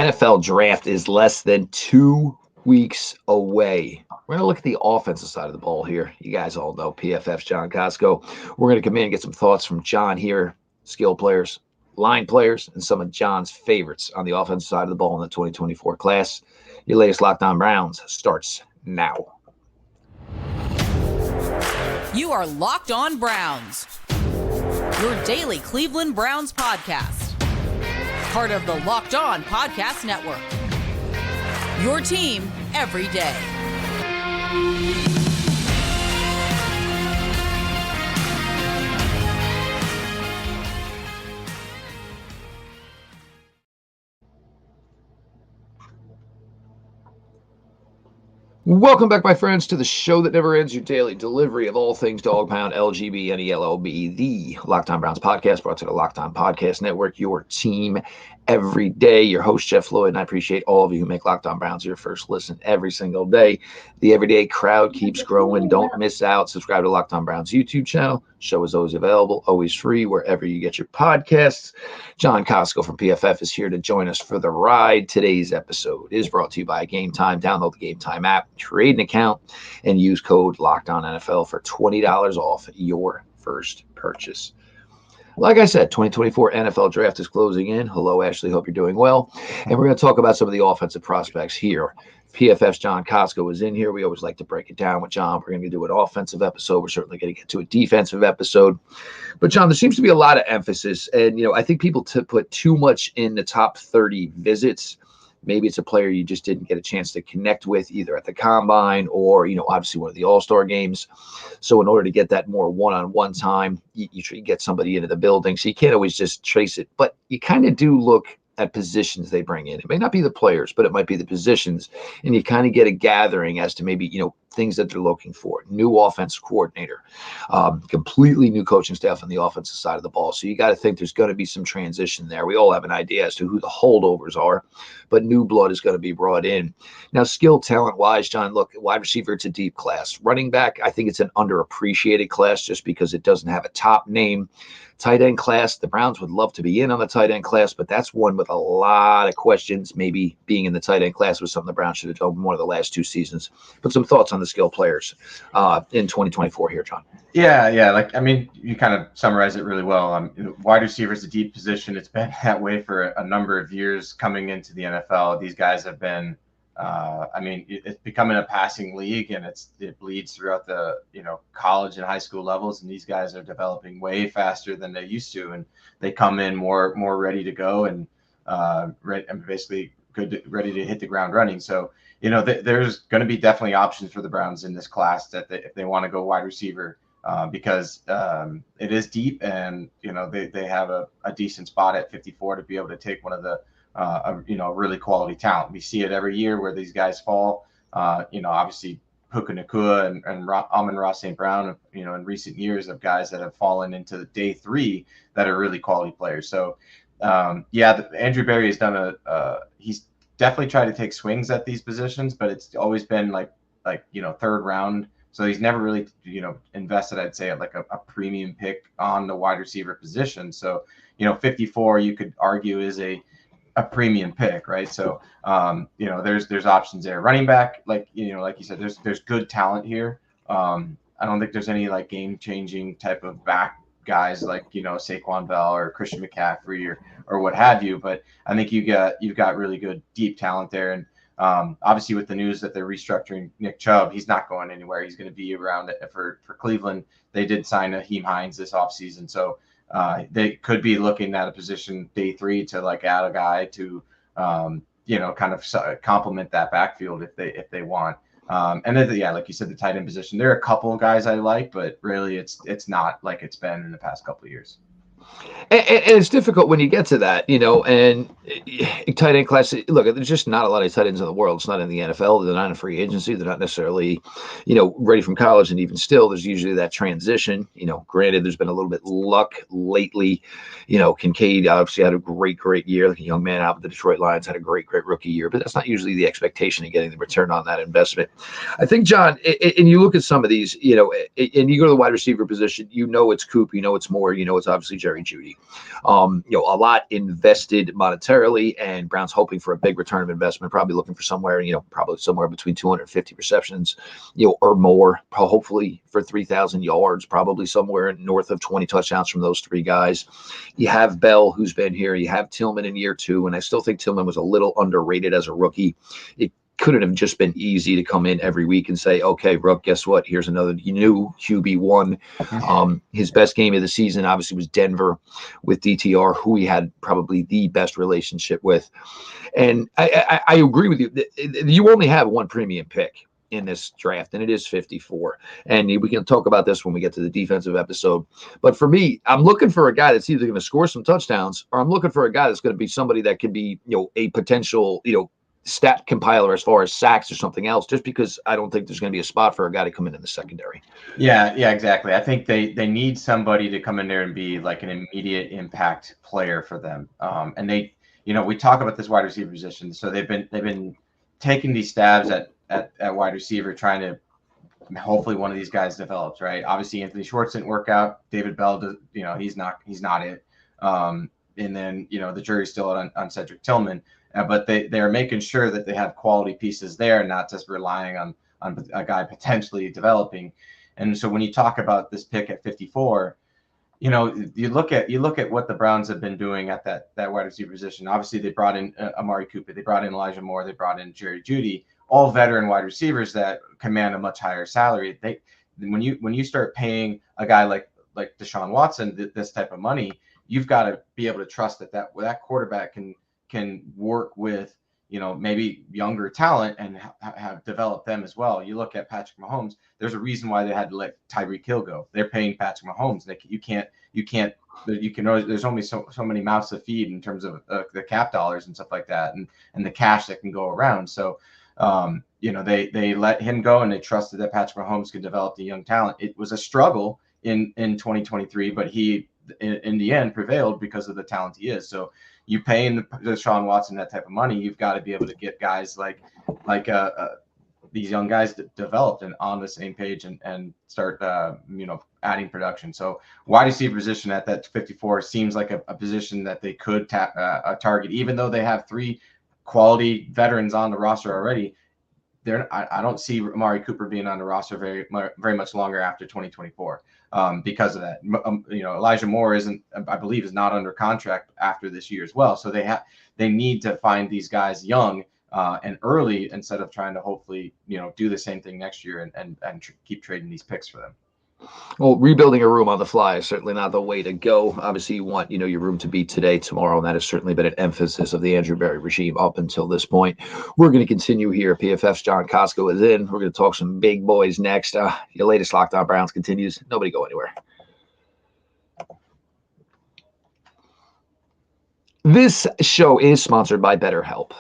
NFL draft is less than 2 weeks away. We're going to look at the offensive side of the ball here. You guys all know PFF's John Kosko. We're going to come in and get some thoughts from John here, skill players, line players, and some of John's favorites on the offensive side of the ball in the 2024 class. Your latest Locked On Browns starts now. You are Locked On Browns, your daily Cleveland Browns podcast. Part of the Locked On Podcast Network. Your team every day. Welcome back, my friends, to the show that never ends, your daily delivery of all things Dog Pound, LGB, NELOB, the Locked On Browns podcast, brought to the Locked On Podcast Network, your team every day. Your host, Jeff Floyd, and I appreciate all of you who make Locked On Browns your first listen every single day. The everyday crowd keeps growing. Don't miss out. Subscribe to Locked On Browns YouTube channel. Show is always available, always free, wherever you get your podcasts. John Kosko from PFF is here to join us for the ride. Today's episode is brought to you by Gametime. Download the Gametime app, create an account, and use code LOCKEDONNFL for $20 off your first purchase. Like I said, 2024 NFL Draft is closing in. Hello, Ashley. Hope you're doing well. And we're going to talk about some of the offensive prospects here. PFF's John Kosko is in here. We always like to break it down with John. We're going to do an offensive episode. We're certainly going to get to a defensive episode. But, John, there seems to be a lot of emphasis. And, I think people put too much in the top 30 visits. Maybe it's a player you just didn't get a chance to connect with either at the combine or, obviously one of the All-Star games. So in order to get that more one-on-one time, you get somebody into the building. So you can't always just trace it. But you kind of do look at positions they bring in. It may not be the players, but it might be the positions. And you kind of get a gathering as to maybe, things that they're looking for. New offensive coordinator, completely new coaching staff on the offensive side of the ball. So you got to think there's going to be some transition there. We all have an idea as to who the holdovers are, but new blood is going to be brought in. Now, skill talent-wise, John, look, wide receiver, it's a deep class. Running back, I think it's an underappreciated class just because it doesn't have a top name. Tight end class, the Browns would love to be in on the tight end class, but that's one with a lot of questions. Maybe being in the tight end class was something the Browns should have done one of the last two seasons. But some thoughts on the skill players in 2024 here, John. Yeah. You kind of summarized it really well. Wide receiver is a deep position. It's been that way for a number of years coming into the NFL. These guys have been, it's becoming a passing league, and it bleeds throughout the, college and high school levels. And these guys are developing way faster than they used to, and they come in more ready to go and basically ready to hit the ground running. So, there's going to be definitely options for the Browns in this class that if they want to go wide receiver, because it is deep, and they have a decent spot at 54 to be able to take one of the really quality talent. We see it every year where these guys fall. Obviously Puka Nacua and Amon-Ra St. Brown, in recent years of guys that have fallen into day 3 that are really quality players. So Andrew Berry has done he's definitely tried to take swings at these positions, but it's always been like third round. So he's never really, invested, I'd say, at like a premium pick on the wide receiver position. So, 54, you could argue is a premium pick, right? So, there's options there. Running back, like you said, there's good talent here. I don't think there's any like game changing type of back guys like, Saquon Bell or Christian McCaffrey or what have you. But I think you've got really good deep talent there. And obviously with the news that they're restructuring Nick Chubb, he's not going anywhere. He's going to be around for Cleveland. They did sign Naheem Hines this offseason. So they could be looking at a position day 3 to like add a guy to, kind of complement that backfield if they want. And then, like you said, the tight end position, there are a couple of guys I like, but really it's not like it's been in the past couple of years. And it's difficult when you get to that, and tight end class. Look, there's just not a lot of tight ends in the world. It's not in the NFL. They're not in free agency. They're not necessarily, ready from college. And even still, there's usually that transition. Granted, there's been a little bit luck lately. Kincaid obviously had a great year. Like a young man out with the Detroit Lions had a great rookie year. But that's not usually the expectation of getting the return on that investment. I think, John, and you look at some of these, and you go to the wide receiver position, it's Coop, it's Moore, it's obviously Jerry Jerry Jeudy. A lot invested monetarily, and Browns hoping for a big return of investment, probably looking for somewhere, probably somewhere between 250 receptions, or more, hopefully for 3,000 yards, probably somewhere north of 20 touchdowns from those three guys. You have Bell, who's been here. You have Tillman in year 2, and I still think Tillman was a little underrated as a rookie. It couldn't have just been easy to come in every week and say, okay, Rook, guess what? Here's another new QB1. His best game of the season obviously was Denver with DTR, who he had probably the best relationship with. And I agree with you. You only have one premium pick in this draft, and it is 54. And we can talk about this when we get to the defensive episode. But for me, I'm looking for a guy that's either going to score some touchdowns, or I'm looking for a guy that's going to be somebody that could be, a potential, stat compiler as far as sacks or something else, just because I don't think there's going to be a spot for a guy to come in the secondary. Yeah, exactly. I think they need somebody to come in there and be like an immediate impact player for them. And they, we talk about this wide receiver position. So they've been taking these stabs at wide receiver, trying to hopefully one of these guys develops, right? Obviously Anthony Schwartz didn't work out. David Bell does, he's not it. And then, the jury's still on Cedric Tillman. But they are making sure that they have quality pieces there, not just relying on a guy potentially developing. And so when you talk about this pick at 54, you look at what the Browns have been doing at that wide receiver position. Obviously, they brought in Amari Cooper, they brought in Elijah Moore, they brought in Jerry Jeudy, all veteran wide receivers that command a much higher salary. When you start paying a guy like Deshaun Watson this type of money, you've got to be able to trust that quarterback can work with, maybe younger talent and have developed them as well. You look at Patrick Mahomes, there's a reason why they had to let Tyreek Hill go. They're paying Patrick Mahomes. There's only so many mouths to feed in terms of the cap dollars and stuff like that, and the cash that can go around. So, they let him go, and they trusted that Patrick Mahomes could develop the young talent. It was a struggle in 2023, but he, in the end, prevailed because of the talent he is. So, you paying Deshaun Watson that type of money, you've got to be able to get guys like these young guys developed and on the same page and start adding production. So wide receiver position at that 54 seems like a position that they could target, even though they have 3 quality veterans on the roster already. I don't see Amari Cooper being on the roster very much longer after 2024 because of that. Elijah Moore I believe is not under contract after this year as well. So they need to find these guys young and early instead of trying to hopefully do the same thing next year and keep trading these picks for them. Well, rebuilding a room on the fly is certainly not the way to go. Obviously, you want your room to be today, tomorrow, and that has certainly been an emphasis of the Andrew Berry regime up until this point. We're going to continue here. PFF's John Kosko is in. We're going to talk some big boys next. Your latest Locked On Browns continues. Nobody go anywhere. This show is sponsored by BetterHelp.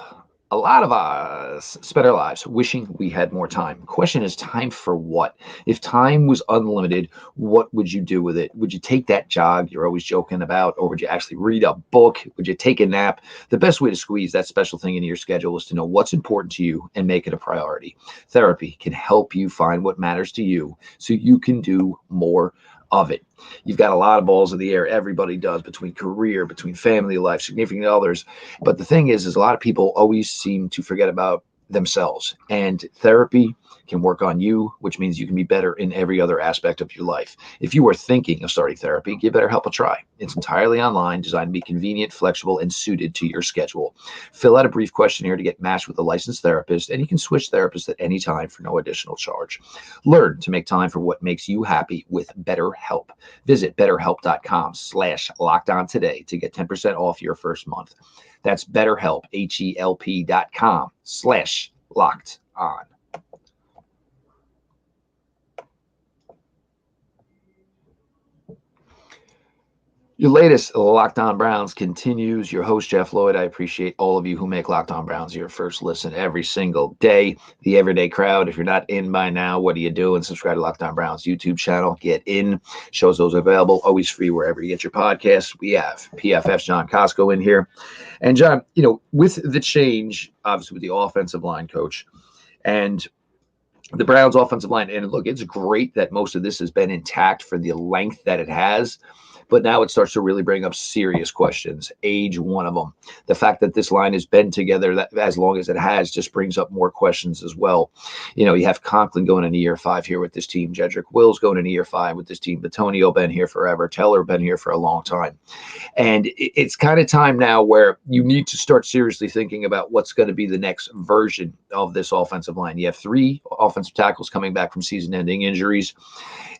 A lot of us spend our lives wishing we had more time. The question is, time for what? If time was unlimited, what would you do with it? Would you take that jog you're always joking about, or would you actually read a book? Would you take a nap? The best way to squeeze that special thing into your schedule is to know what's important to you and make it a priority. Therapy can help you find what matters to you so you can do more of it. You've got a lot of balls in the air. Everybody does, between career, between family life, significant others. But the thing is a lot of people always seem to forget about themselves, and therapy can work on you, which means you can be better in every other aspect of your life. If you are thinking of starting therapy, give BetterHelp a try. It's entirely online, designed to be convenient, flexible, and suited to your schedule. Fill out a brief questionnaire to get matched with a licensed therapist, and you can switch therapists at any time for no additional charge. Learn to make time for what makes you happy with BetterHelp. Visit BetterHelp.com/lockedon today to get 10% off your first month. That's BetterHelp, HELP.com/lockedon. Your latest Locked On Browns continues. Your host, Jeff Lloyd. I appreciate all of you who make Locked On Browns your first listen every single day. The everyday crowd, if you're not in by now, what are you doing? Subscribe to Locked On Browns YouTube channel. Get in. Shows those available. Always free wherever you get your podcasts. We have PFF's John Kosko in here. And John, with the change, obviously with the offensive line coach and the Browns offensive line, and look, it's great that most of this has been intact for the length that it has. But now it starts to really bring up serious questions. Age, one of them. The fact that this line has been together that as long as it has just brings up more questions as well. You have Conklin going into year 5 here with this team. Jedrick Wills going into year 5 with this team. Batonio been here forever. Teller been here for a long time. And it's kind of time now where you need to start seriously thinking about what's going to be the next version of this offensive line. You have 3 offensive tackles coming back from season-ending injuries.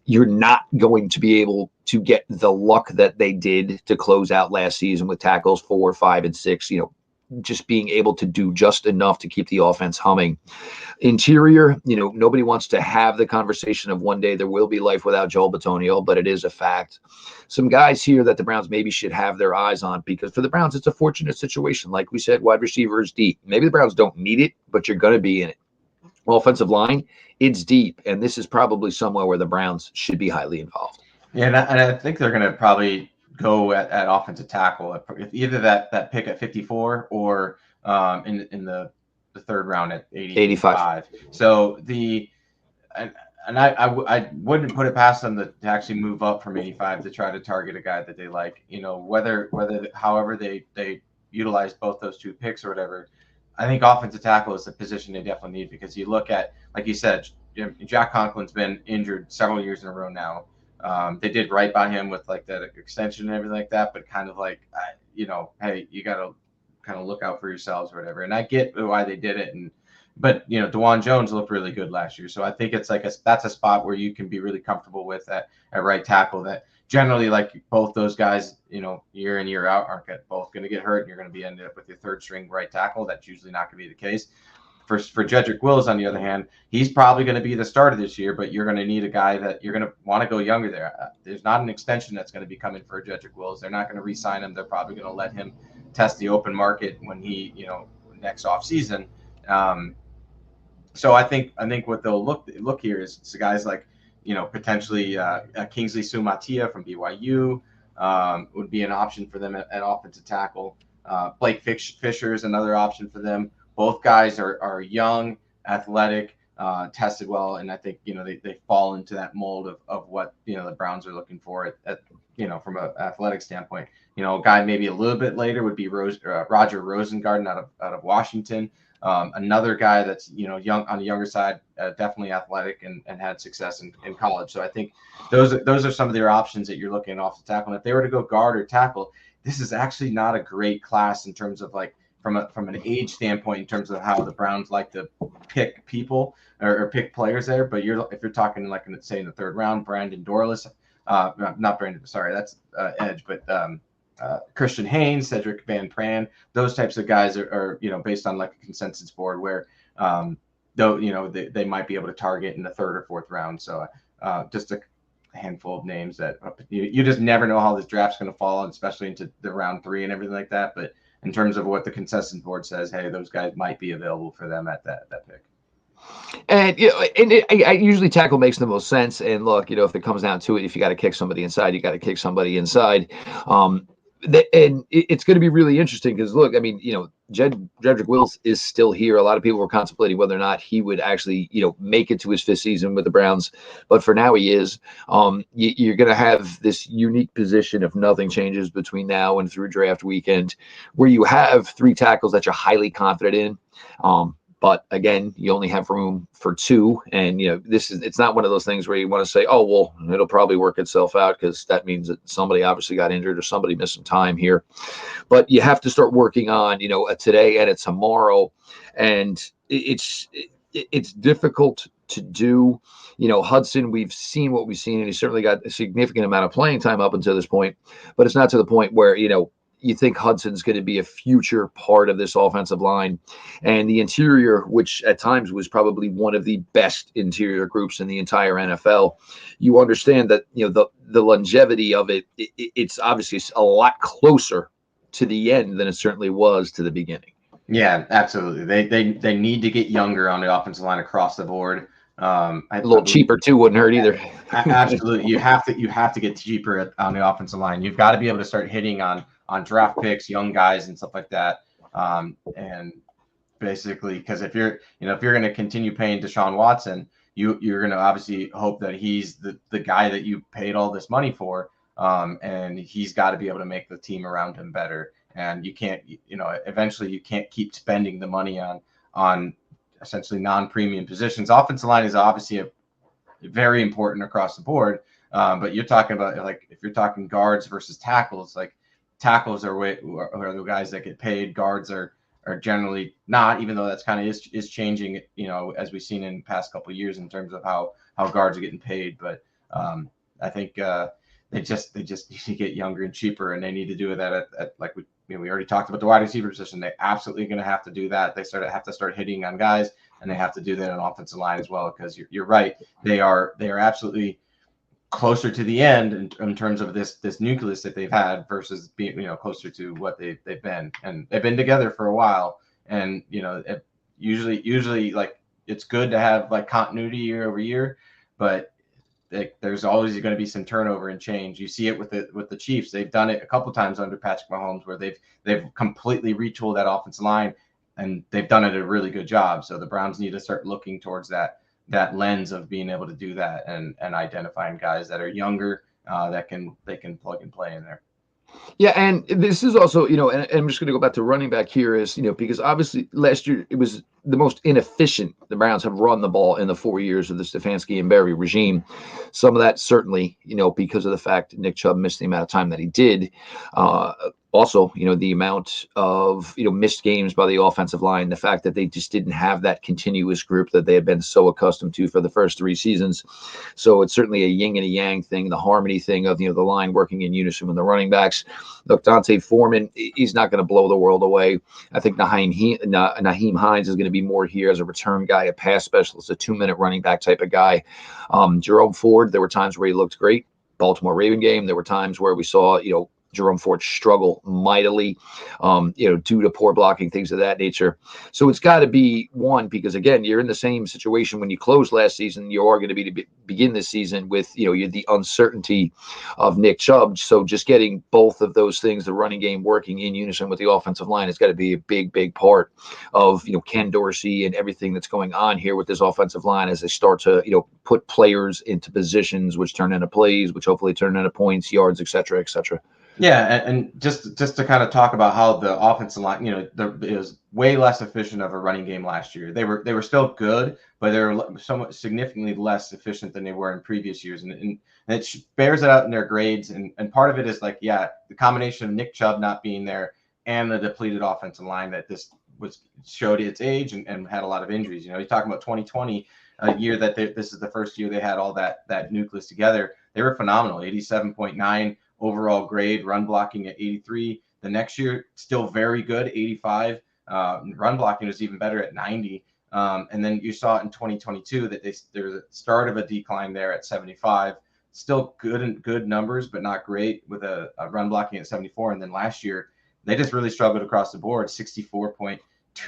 You're not going to be able to get the luck that they did to close out last season with tackles 4, 5, and 6, just being able to do just enough to keep the offense humming. Interior, nobody wants to have the conversation of one day there will be life without Joel Bitonio, but it is a fact. Some guys here that the Browns maybe should have their eyes on, because for the Browns, it's a fortunate situation. Like we said, wide receiver is deep. Maybe the Browns don't need it, but you're going to be in it. Offensive line, it's deep, and this is probably somewhere where the Browns should be highly involved. Yeah, and I think they're going to probably go at offensive tackle, either that pick at 54 or in the third round at 85. So I wouldn't put it past them to actually move up from 85 to try to target a guy that they like. However they utilize both those 2 picks or whatever. I think offensive tackle is the position they definitely need, because you look at, like you said, Jack Conklin's been injured several years in a row now. They did right by him with like that extension and everything like that, but kind of like, hey, you got to kind of look out for yourselves or whatever. And I get why they did it. But DeJuan Jones looked really good last year. So I think it's like that's a spot where you can be really comfortable with at right tackle. That generally, like both those guys, year in, year out, aren't both going to get hurt. And you're going to be ended up with your third string right tackle. That's usually not going to be the case. For Jedrick Wills, on the other hand, he's probably going to be the starter this year, but you're going to need a guy that you're going to want to go younger there. There's not an extension that's going to be coming for Jedrick Wills. They're not going to re-sign him. They're probably going to let him test the open market when he, next off season. So I think what they'll look here is guys like, potentially Kingsley Sumatia from BYU would be an option for them at offensive tackle. Blake Fisher is another option for them. Both guys are young, athletic, tested well, and I think they fall into that mold of what the Browns are looking for at from an athletic standpoint. A guy maybe a little bit later would be Roger Rosengarten out of Washington. Another guy that's young on the younger side, definitely athletic and had success in college. So I think those are some of their options that you're looking off the tackle. And if they were to go guard or tackle, this is actually not a great class in terms of like from an age standpoint, in terms of how the Browns like to pick people or pick players there. But if you're talking like say in the third round, Brandon Dorlus, not Brandon, sorry, that's edge, but Christian Haynes, Cedric Van Pran, those types of guys are based on like a consensus board where they might be able to target in the third or fourth round. So just a handful of names that you just never know how this draft's going to fall, especially into the round 3 and everything like that. But in terms of what the consensus board says, hey, those guys might be available for them at that pick. And usually tackle makes the most sense. And look, if it comes down to it, if you got to kick somebody inside, you got to kick somebody inside. And it's going to be really interesting because, look, I mean, Jedrick Wills is still here. A lot of people were contemplating whether or not he would actually, make it to his 5th season with the Browns. But for now, he is. You're going to have this unique position if nothing changes between now and through draft weekend, where you have 3 tackles that you're highly confident in. But again, you only have room for 2. And, it's not one of those things where you want to say, oh, well, it'll probably work itself out, because that means that somebody obviously got injured or somebody missed some time here. But you have to start working on, a today and a tomorrow. And it's difficult to do. Hudson, we've seen what we've seen, and he's certainly got a significant amount of playing time up until this point. But it's not to the point where, you think Hudson's going to be a future part of this offensive line. And the interior, which at times was probably one of the best interior groups in the entire NFL, you understand that, the longevity of it's obviously a lot closer to the end than it certainly was to the beginning. Yeah, absolutely. They need to get younger on the offensive line across the board. A little cheaper too wouldn't hurt either. Absolutely. You have to get cheaper on the offensive line. You've got to be able to start hitting on draft picks, young guys and stuff like that. And basically, because if you're going to continue paying Deshaun Watson, you're going to obviously hope that he's the guy that you paid all this money for. and he's got to be able to make the team around him better. And you can't, eventually you can't keep spending the money on essentially non-premium positions. Offensive line is obviously very important across the board, but you're talking about, like, if you're talking guards versus tackles, like tackles are the guys that get paid. Guards are generally not, even though that's kind of is changing, as we've seen in the past couple of years in terms of how guards are getting paid. But I think they just need to get younger and cheaper, and they need to do that at like we already talked about the wide receiver position. They absolutely going to have to do that. They have to start hitting on guys, and they have to do that on offensive line as well, because you're right. They are absolutely closer to the end in terms of this nucleus that they've had versus being closer to what they've been, and they've been together for a while. And usually like it's good to have like continuity year over year, but there's always going to be some turnover and change. You see it with the Chiefs. They've done it a couple times under Patrick Mahomes, where they've completely retooled that offensive line, and they've done it a really good job. So the Browns need to start looking towards that lens of being able to do that, and identifying guys that are younger that they can plug and play in there. Yeah, and this is also, and I'm just going to go back to running back here, is, because obviously last year it was the most inefficient the Browns have run the ball in the 4 years of the Stefanski and Berry regime. Some of that certainly, because of the fact Nick Chubb missed the amount of time that he did. Also, the amount of, missed games by the offensive line, the fact that they just didn't have that continuous group that they had been so accustomed to for the first 3 seasons. So it's certainly a yin and a yang thing, the harmony thing of, the line working in unison with the running backs. Look, Dante Foreman, he's not going to blow the world away. I think Nyheim Hines is going to be more here as a return guy, a pass specialist, a 2-minute running back type of guy. Jerome Ford, there were times where he looked great. Baltimore Raven game, there were times where we saw, Jerome Ford struggle mightily, due to poor blocking, things of that nature. So it's got to be one, because again, you're in the same situation when you closed last season. You are going to begin this season with, the uncertainty of Nick Chubb. So just getting both of those things, the running game working in unison with the offensive line, has got to be a big, big part of, Ken Dorsey and everything that's going on here with this offensive line as they start to, put players into positions which turn into plays, which hopefully turn into points, yards, et cetera, et cetera. Yeah, and just to kind of talk about how the offensive line, it was way less efficient of a running game last year. They were still good, but they were somewhat significantly less efficient than they were in previous years, and it bears it out in their grades. And part of it is like, the combination of Nick Chubb not being there and the depleted offensive line that this showed its age and had a lot of injuries. You're talking about 2020, a year that this is the first year they had all that nucleus together. They were phenomenal, 87.9. overall grade, run blocking at 83. The next year, still very good, 85. Run blocking was even better at 90. And then you saw it in 2022 that there's a start of a decline there at 75. Still good numbers, but not great, with a run blocking at 74. And then last year, they just really struggled across the board, 64.2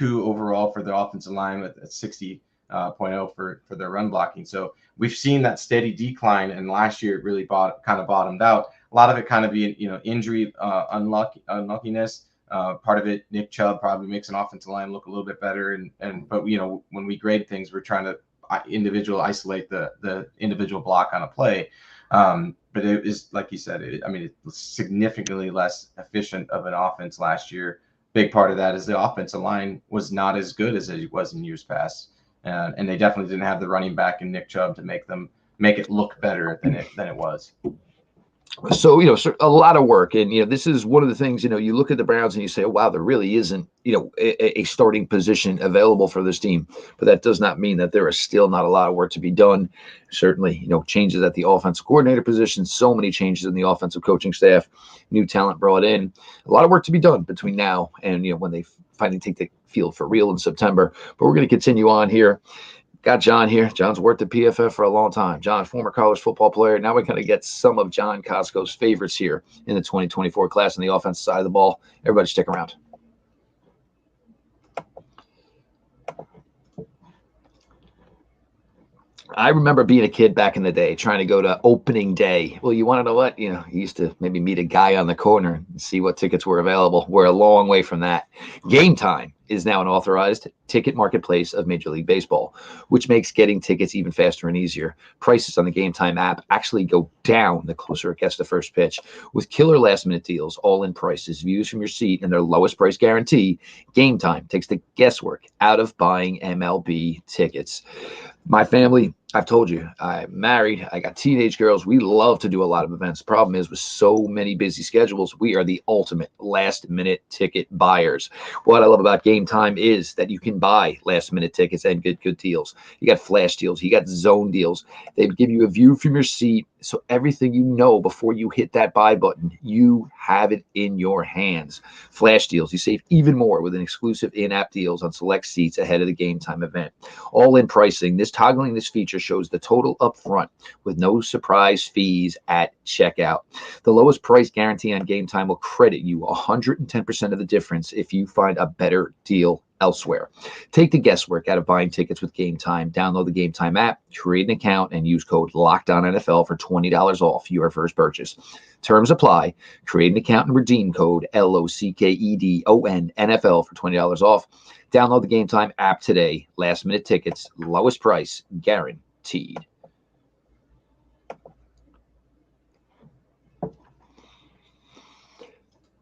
overall for the offensive line, with 60.0 for their run blocking. So we've seen that steady decline, and last year it really kind of bottomed out. A lot of it kind of being, injury, unluckiness. Part of it, Nick Chubb probably makes an offensive line look a little bit better. But when we grade things, we're trying to isolate the individual block on a play. But it is, like you said, it was significantly less efficient of an offense last year. Big part of that is the offensive line was not as good as it was in years past. And they definitely didn't have the running back in Nick Chubb to make it look better than it was. So, a lot of work. And, this is one of the things, you look at the Browns and you say, oh, wow, there really isn't, a starting position available for this team. But that does not mean that there is still not a lot of work to be done. Certainly, changes at the offensive coordinator position, so many changes in the offensive coaching staff, new talent brought in, a lot of work to be done between now and, when they finally take the field for real in September. But we're going to continue on here. Got John here. John's worked at PFF for a long time. John, former college football player. Now we kind of get some of John Kosko's favorites here in the 2024 class on the offensive side of the ball. Everybody stick around. I remember being a kid back in the day trying to go to opening day. Well, you want to know what? You used to maybe meet a guy on the corner and see what tickets were available. We're a long way from that. Game Time is now an authorized ticket marketplace of Major League Baseball, which makes getting tickets even faster and easier. Prices on the Game Time app actually go down the closer it gets to first pitch. With killer last-minute deals, all-in prices, views from your seat, and their lowest price guarantee, Game Time takes the guesswork out of buying MLB tickets. My family, I've told you, I'm married. I got teenage girls. We love to do a lot of events. The problem is with so many busy schedules, we are the ultimate last-minute ticket buyers. What I love about Game Time is that you can buy last-minute tickets and get good deals. You got flash deals. You got zone deals. They give you a view from your seat. So everything you know before you hit that buy button, you have it in your hands. Flash deals. You save even more with an exclusive in-app deals on select seats ahead of the Game Time event. All-in pricing. Toggling this feature shows the total up front with no surprise fees at checkout. The lowest price guarantee on Game Time will credit you 110% of the difference if you find a better deal elsewhere. Take the guesswork out of buying tickets with Game Time. Download the Game Time app, create an account, and use code LOCKEDONNFL for $20 off your first purchase. Terms apply. Create an account and redeem code LOCKEDONNFL for $20 off. Download the Game Time app today. Last minute tickets, lowest price, guaranteed.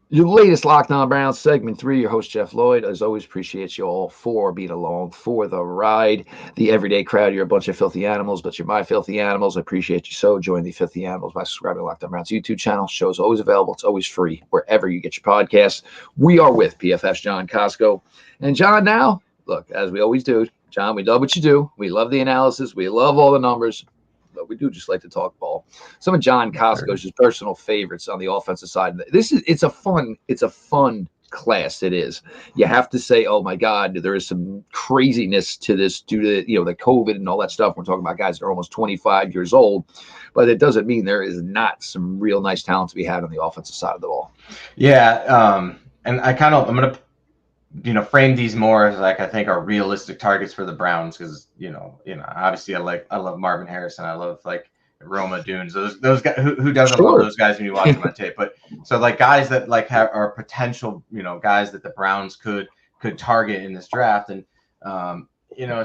Your latest Locked On Browns, segment 3. Your host, Jeff Lloyd. As always, appreciate you all for being along for the ride. The everyday crowd, you're a bunch of filthy animals, but you're my filthy animals. I appreciate you so. Join the filthy animals by subscribing to Locked On Browns YouTube channel. Show's always available. It's always free wherever you get your podcasts. We are with PFF's John Kosko. And John, now, look, as we always do, John, we love what you do. We love the analysis. We love all the numbers. But we do just like to talk ball. Some of John Kosko's personal favorites on the offensive side. It's a fun class. It is. You have to say, oh my God, there is some craziness to this due to the COVID and all that stuff. We're talking about guys that are almost 25 years old, but it doesn't mean there is not some real nice talent to be had on the offensive side of the ball. Yeah, and I'm gonna frame these more as I think are realistic targets for the Browns because obviously I love Marvin Harrison, I love Roma Dunes, those guys. Who doesn't love those guys when you watch them on tape? But so guys that are potential guys that the Browns could target in this draft. And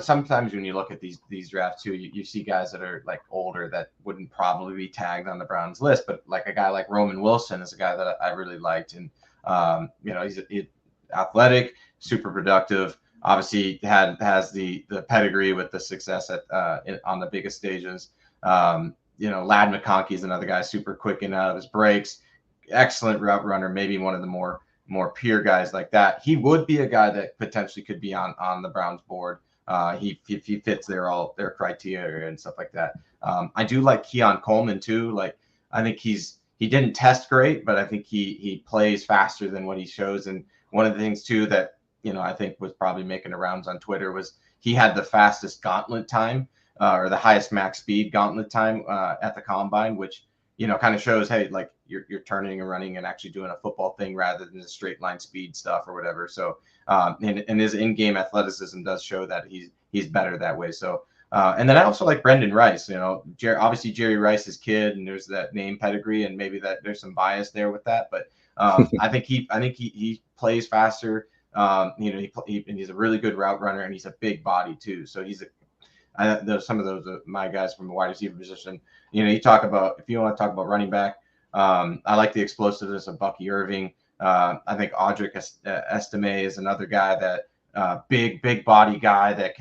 sometimes when you look at these drafts too, you see guys that are older that wouldn't probably be tagged on the Browns list, but a guy like Roman Wilson is a guy that I really liked. And he's athletic, super productive, obviously has the pedigree with the success on the biggest stages. Lad McConkey is another guy, super quick in and out of his breaks, excellent route runner, maybe one of the more pure guys like that. He would be a guy that potentially could be on the Browns board. He fits their criteria and stuff like that. I do like Keon Coleman too. I think he didn't test great, but I think he plays faster than what he shows. And one of the things too that I think was probably making the rounds on Twitter was he had the fastest gauntlet time or the highest max speed gauntlet time at the combine, which kind of shows, hey, you're turning and running and actually doing a football thing rather than the straight line speed stuff or whatever. So and his in-game athleticism does show that he's better that way. So and then I also like Brendan Rice. Obviously Jerry Rice's kid, and there's that name pedigree, and maybe that there's some bias there with that. But I think he plays faster. He's a really good route runner, and he's a big body too. So some of those are my guys from the wide receiver position. If you want to talk about running back, I like the explosiveness of Bucky Irving. I think Audric Estime is another guy that big body guy that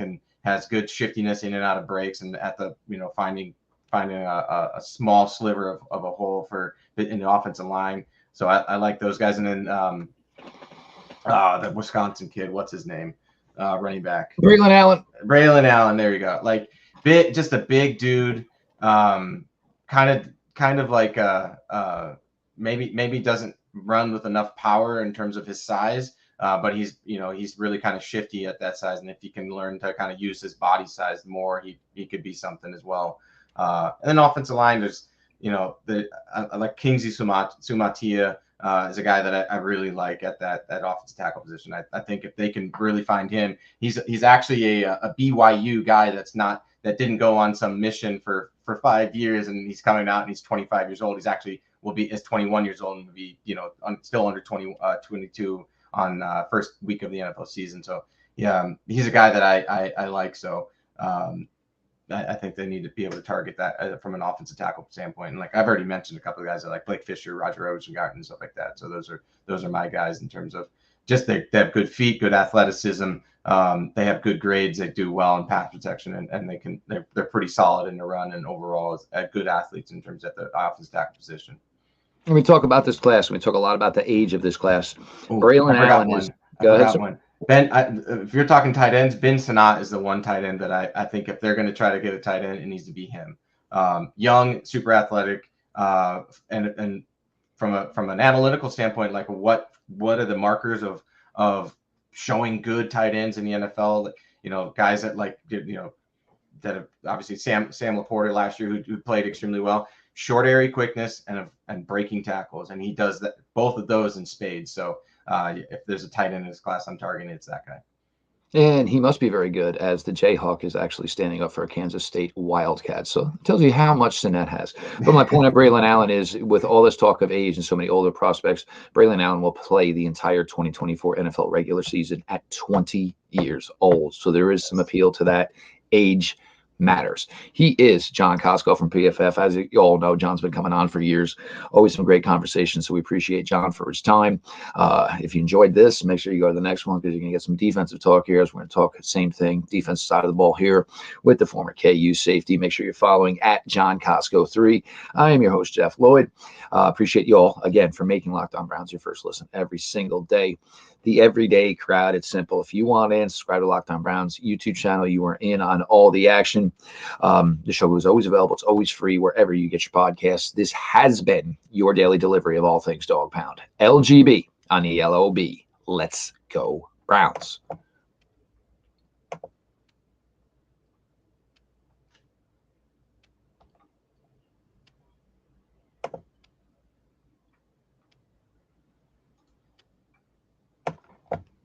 has good shiftiness in and out of breaks, and at the finding a small sliver of a hole in the offensive line. So I like those guys. And then the Wisconsin kid, what's his name? Running back. Braylon Allen. There you go. Just a big dude. Kind of like maybe doesn't run with enough power in terms of his size, but he's really kind of shifty at that size. And if he can learn to kind of use his body size more, he could be something as well. And then offensive line, there's I like Kingsley Sumatia is a guy that I really like at that offensive tackle position. I think if they can really find him, he's actually a BYU guy that's not that didn't go on some mission for 5 years, and he's coming out and he's 25 years old. He's actually is 21 years old and will be, still under 22 on first week of the NFL season. So yeah, he's a guy that I like. So I think they need to be able to target that from an offensive tackle standpoint. And like I've already mentioned a couple of guys like Blake Fisher, Roger Rosengarten, and stuff like that. So those are my guys in terms of just they have good feet, good athleticism. They have good grades. They do well in pass protection, and they're pretty solid in the run, and overall good athletes in terms of the offensive tackle position. When we talk about this class, we talk a lot about the age of this class. Braylon Allen is. Go ahead. One. Ben, if you're talking tight ends, Ben Sanat is the one tight end that I think if they're going to try to get a tight end, it needs to be him. Young, super athletic, and from an analytical standpoint, like what are the markers of showing good tight ends in the NFL? Guys that that have obviously Sam Laporta last year who played extremely well. Short area quickness and breaking tackles, and he does that, both of those in spades. So if there's a tight end in this class I'm targeting, it's that guy. And he must be very good, as the Jayhawk is actually standing up for a Kansas State Wildcat. So it tells you how much Sinet has. But my point of Braylon Allen is, with all this talk of age and so many older prospects, Braylon Allen will play the entire 2024 NFL regular season at 20 years old. So there is some appeal to that. Age matters. He is John Kosko from PFF. As you all know, John's been coming on for years. Always some great conversations, so we appreciate John for his time. If you enjoyed this, make sure you go to the next one, because you're going to get some defensive talk here, as we're going to talk same thing, defensive side of the ball here with the former KU safety. Make sure you're following at John Kosko 3. I am your host, Jeff Lloyd. Appreciate you all, again, for making Locked On Browns your first listen every single day. The everyday crowd. It's simple. If you want in, subscribe to Locked On Browns YouTube channel. You are in on all the action. The show is always available. It's always free wherever you get your podcasts. This has been your daily delivery of all things Dog Pound. LGB on ELOB. Let's go Browns.